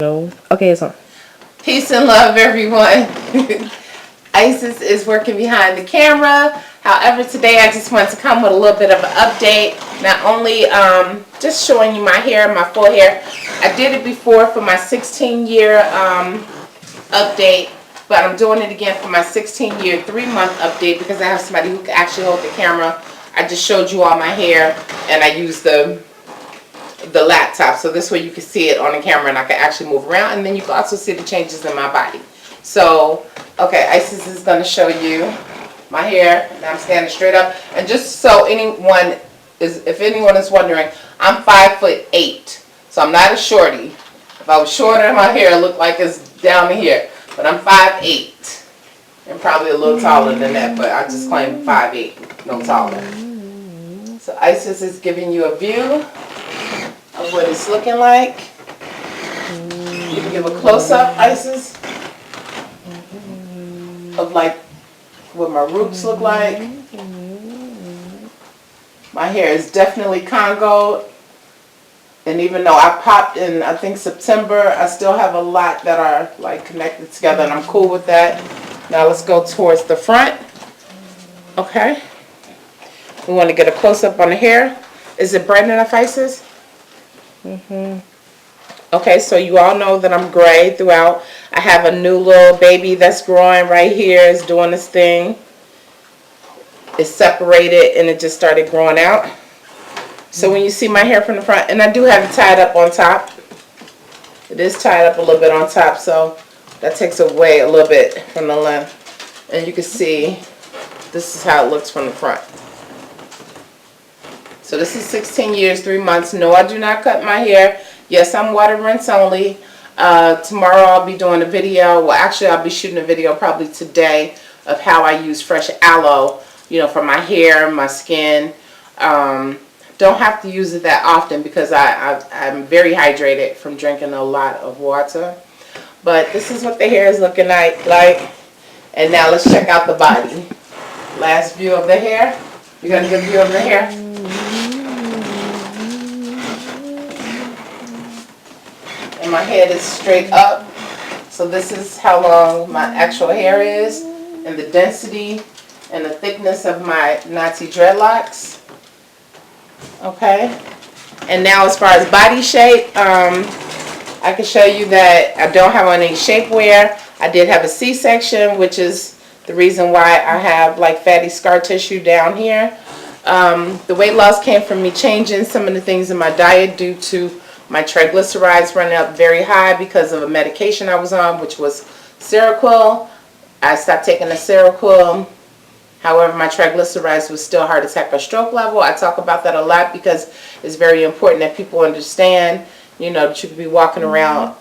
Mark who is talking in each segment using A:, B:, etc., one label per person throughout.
A: No. Okay, it's on.
B: Peace and love, everyone. Isis is working behind the camera. However, today I just wanted to come with a little bit of an update. Not only just showing you my hair, my full hair. I did it before for my 16-year update, but I'm doing it again for my 16-year 3-month update because I have somebody who can actually hold the camera. I just showed you all my hair, and I used the laptop, so this way you can see it on the camera and I can actually move around, and then you can also see the changes in my body. So okay, Isis is going to show you my hair. Now I'm standing straight up, and just so if anyone is wondering, I'm 5'8", so I'm not a shorty. If I was shorter, my hair looked like it's down to here, but I'm 5'8", and probably a little taller than that, but I just claim 5'8", no taller. So Isis is giving you a view of what it's looking like. You can give a close-up, Isis, of like what my roots look like. My hair is definitely Congo, and even though I popped in, I think September, I still have a lot that are like connected together, and I'm cool with that. Now let's go towards the front. Okay. We want to get a close-up on the hair. Is it bright enough, Isis? Okay, so you all know that I'm gray throughout. I have a new little baby that's growing right here. It's doing this thing. It's separated and it just started growing out. So when you see my hair from the front, and I do have it tied up on top. It is tied up a little bit on top, so that takes away a little bit from the length. And you can see this is how it looks from the front. So this is 16 years, 3 months. No, I do not cut my hair. Yes, I'm water rinse only. Tomorrow I'll be doing a video. Well, actually I'll be shooting a video probably today of how I use fresh aloe, you know, for my hair, my skin. Don't have to use it that often because I'm very hydrated from drinking a lot of water. But this is what the hair is looking like. And now let's check out the body. Last view of the hair. You got a good view of the hair? And my head is straight up, so this is how long my actual hair is, and the density and the thickness of my Natty dreadlocks. Okay, and now as far as body shape, I can show you that I don't have any shapewear. I did have a C-section, which is the reason why I have like fatty scar tissue down here. The weight loss came from me changing some of the things in my diet due to my triglycerides running up very high because of a medication I was on, which was Seroquel. I stopped taking the Seroquel. However, my triglycerides was still heart attack or stroke level. I talk about that a lot because it's very important that people understand, you know, that you could be walking around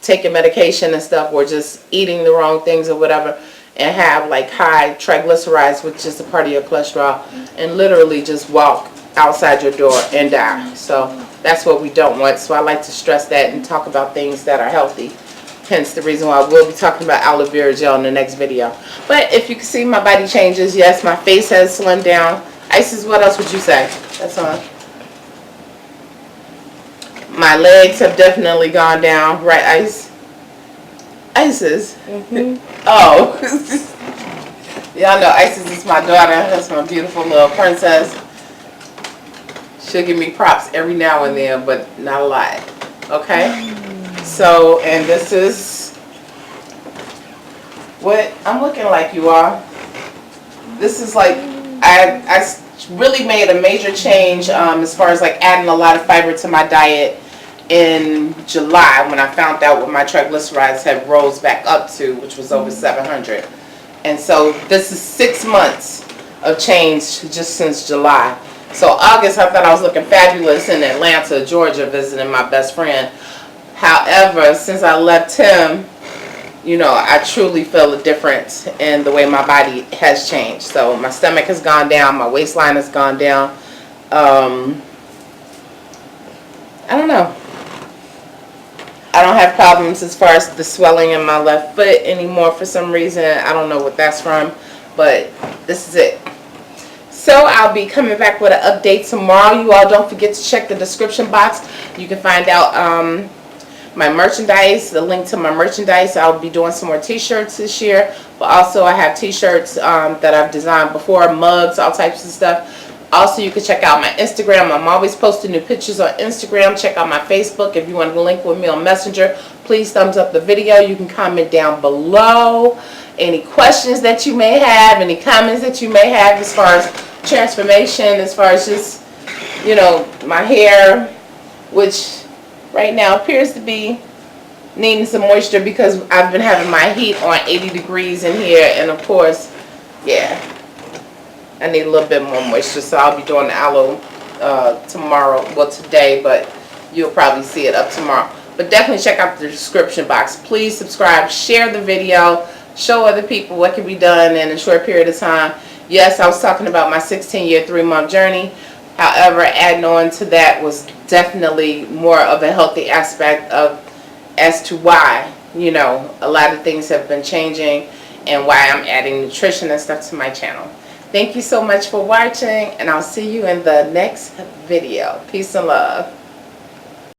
B: taking medication and stuff, or just eating the wrong things or whatever, and have like high triglycerides, which is a part of your cholesterol, and literally just walk outside your door and die. So that's what we don't want. So I like to stress that and talk about things that are healthy. Hence the reason why we'll be talking about aloe vera gel in the next video. But if you can see, my body changes. Yes, my face has slimmed down. Isis, what else would you say? That's on. My legs have definitely gone down. Right, Isis? Oh. Y'all know Isis is my daughter. That's my beautiful little princess. She'll give me props every now and then, but not a lot. Okay? So, and this is what I'm looking like, you all. This is like, I really made a major change as far as like adding a lot of fiber to my diet in July, when I found out what my triglycerides had rose back up to, which was over 700. And so this is 6 months of change just since July. So August, I thought I was looking fabulous in Atlanta, Georgia, visiting my best friend. However, since I left him, you know, I truly feel a difference in the way my body has changed. So my stomach has gone down, my waistline has gone down. I don't know. I don't have problems as far as the swelling in my left foot anymore for some reason. I don't know what that's from, but this is it. So I'll be coming back with an update tomorrow. You all don't forget to check the description box. You can find out my merchandise, the link to my merchandise. I'll be doing some more t-shirts this year, but also I have t-shirts that I've designed before, mugs, all types of stuff. Also, you can check out my Instagram. I'm always posting new pictures on Instagram. Check out my Facebook. If you want to link with me on Messenger, please thumbs up the video. You can comment down below any questions that you may have, any comments that you may have as far as transformation, as far as just, you know, my hair, which right now appears to be needing some moisture because I've been having my heat on 80 degrees in here, and of course, yeah, I need a little bit more moisture, so I'll be doing the aloe tomorrow, well today, but you'll probably see it up tomorrow. But definitely check out the description box. Please subscribe, share the video, show other people what can be done in a short period of time. Yes, I was talking about my 16-year, 3-month journey. However, adding on to that was definitely more of a healthy aspect of as to why, you know, a lot of things have been changing and why I'm adding nutrition and stuff to my channel. Thank you so much for watching, and I'll see you in the next video. Peace and love.